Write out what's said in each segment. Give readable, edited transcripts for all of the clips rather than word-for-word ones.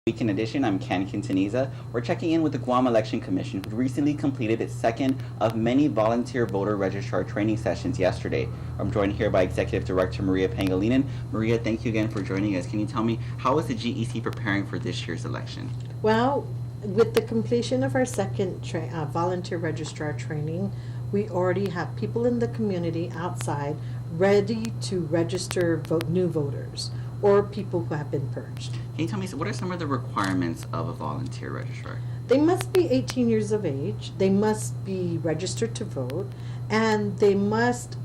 Weekend edition, I'm Ken Quintanilla. We're checking in with the Guam Election Commission, who recently completed its second of many volunteer voter registrar training sessions yesterday. I'm joined here by Executive Director Maria Pangilinan. Maria, thank you again for joining us. Can you tell me, how is the GEC preparing for this year's election? Well, with the completion of our second volunteer registrar training, we already have people in the community outside ready to register new voters or people who have been purged. Can you tell me, what are some of the requirements of a volunteer registrar? They must be 18 years of age, they must be registered to vote, and they must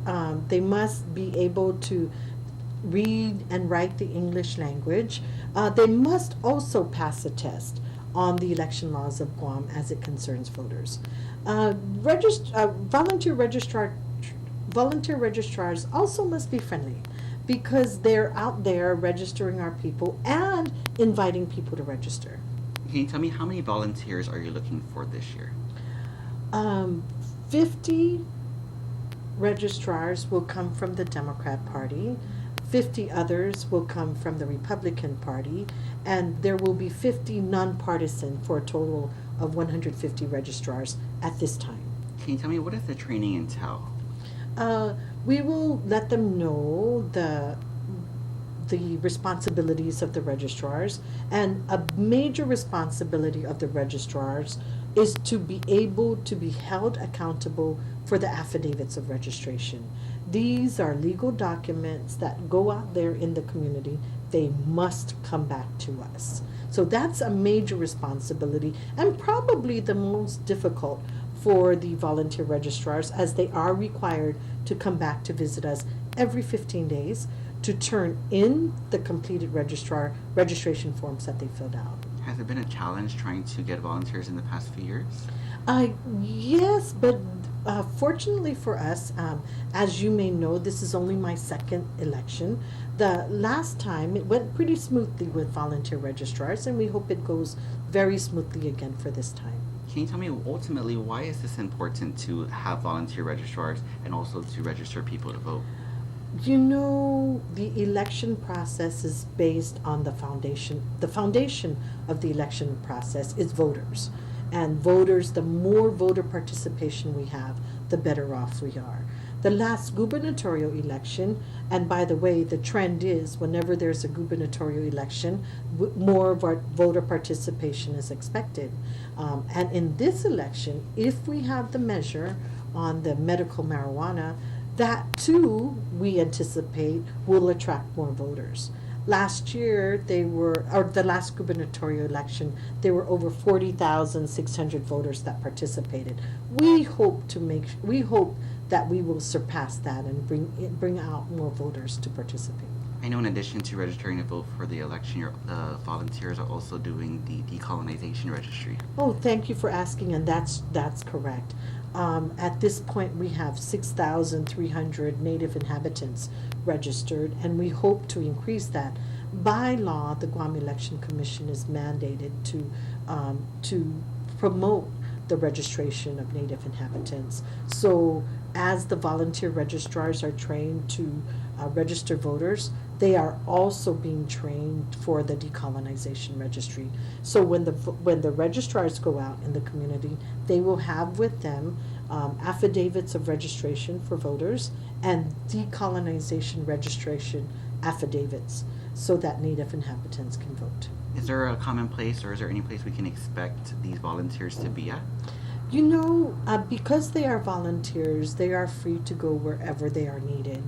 be able to read and write the English language. They must also pass a test on the election laws of Guam as it concerns voters. Volunteer registrars also must be friendly, because they're out there registering our people and inviting people to register. Can you tell me, how many volunteers are you looking for this year? 50 registrars will come from the Democrat Party, 50 others will come from the Republican Party, and there will be 50 nonpartisan for a total of 150 registrars at this time. Can you tell me, what does the training entail? We will let them know the responsibilities of the registrars, and a major responsibility of the registrars is to be able to be held accountable for the affidavits of registration. These are legal documents that go out there in the community. They must come back to us. So that's a major responsibility, and probably the most difficult for the volunteer registrars, as they are required to come back to visit us every 15 days to turn in the completed registration forms that they filled out. Has it been a challenge trying to get volunteers in the past few years? Yes, but fortunately for us, as you may know, this is only my second election. The last time it went pretty smoothly with volunteer registrars, and we hope it goes very smoothly again for this time. Can you tell me, ultimately, why is this important to have volunteer registrars and also to register people to vote? You know, the election process is based on the foundation. The foundation of the election process is voters. And voters, the more voter participation we have, the better off we are. The last gubernatorial election, and by the way, the trend is whenever there's a gubernatorial election, more voter participation is expected. And in this election, if we have the measure on the medical marijuana, that too we anticipate will attract more voters. Last year, the last gubernatorial election, there were over 40,600 voters that participated. We hope that we will surpass that and bring out more voters to participate. I know in addition to registering to vote for the election, your volunteers are also doing the decolonization registry. Oh, thank you for asking, and that's correct. At this point, we have 6,300 native inhabitants registered, and we hope to increase that. By law, the Guam Election Commission is mandated to promote the registration of native inhabitants. So as the volunteer registrars are trained to register voters, they are also being trained for the decolonization registry. So when the registrars go out in the community, they will have with them affidavits of registration for voters and decolonization registration affidavits so that native inhabitants can vote. Is there a common place, or is there any place we can expect these volunteers to be at? You know, because they are volunteers, they are free to go wherever they are needed.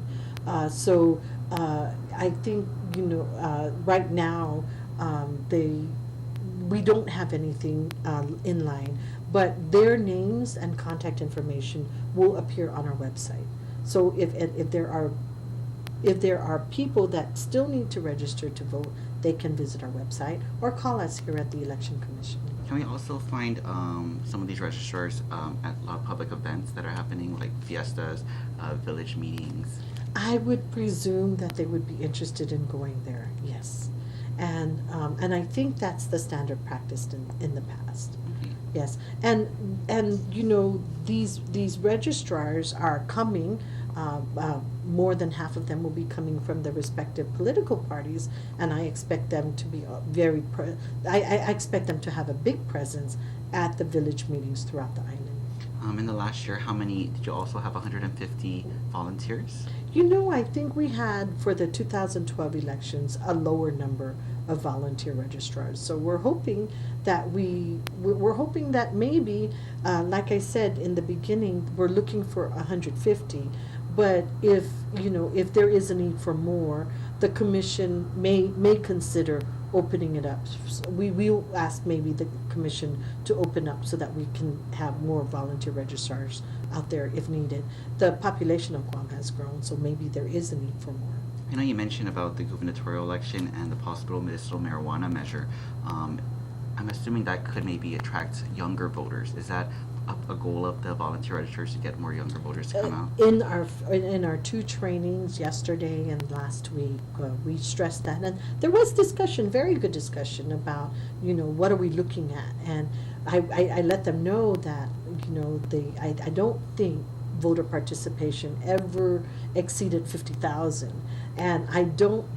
So I think, right now, we don't have anything in line, but their names and contact information will appear on our website. So if there are people that still need to register to vote, they can visit our website or call us here at the Election Commission. Can we also find some of these registrars at a lot of public events that are happening, like fiestas, village meetings? I would presume that they would be interested in going there, yes. And I think that's the standard practice in the past. Okay. Yes, and these registrars are coming More than half of them will be coming from the respective political parties, and I expect them to be I expect them to have a big presence at the village meetings throughout the island. In the last year, how many did you also have 150 volunteers? You know, I think we had for the 2012 elections a lower number of volunteer registrars. So we're hoping that we're hoping that maybe, like I said in the beginning, we're looking for 150. But if if there is a need for more, the commission may consider opening it up. So we will ask maybe the commission to open up so that we can have more volunteer registrars out there if needed. The population of Guam has grown, so maybe there is a need for more. I know you mentioned about the gubernatorial election and the possible medicinal marijuana measure. I'm assuming that could maybe attract younger voters. Is that a goal of the volunteer registers to get more younger voters to come out? In our two trainings yesterday and last week, we stressed that, and there was discussion, very good discussion about what are we looking at, and I let them know that I don't think voter participation ever exceeded 50,000, and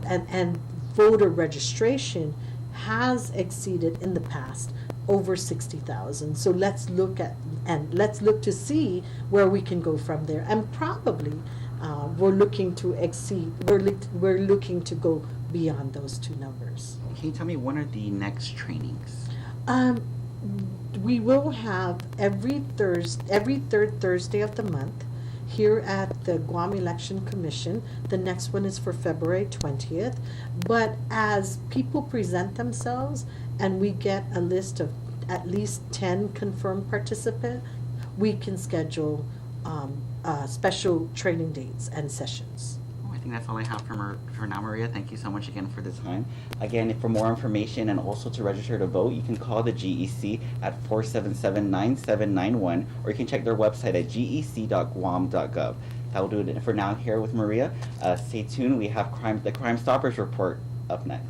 and voter registration has exceeded in the past over 60,000. So let's look to see where we can go from there. And probably we're looking to exceed. We're looking to go beyond those two numbers. Can you tell me when are the next trainings? We will have every third Thursday of the month here at the Guam Election Commission. The next one is for February 20th. But as people present themselves and we get a list of at least 10 confirmed participants, we can schedule special training dates and sessions. I think that's all I have for now, Maria. Thank you so much again for the time. Again, for more information and also to register to vote, you can call the GEC at 477-9791, or you can check their website at gec.guam.gov. That will do it for now here with Maria. Stay tuned. We have the Crime Stoppers report up next.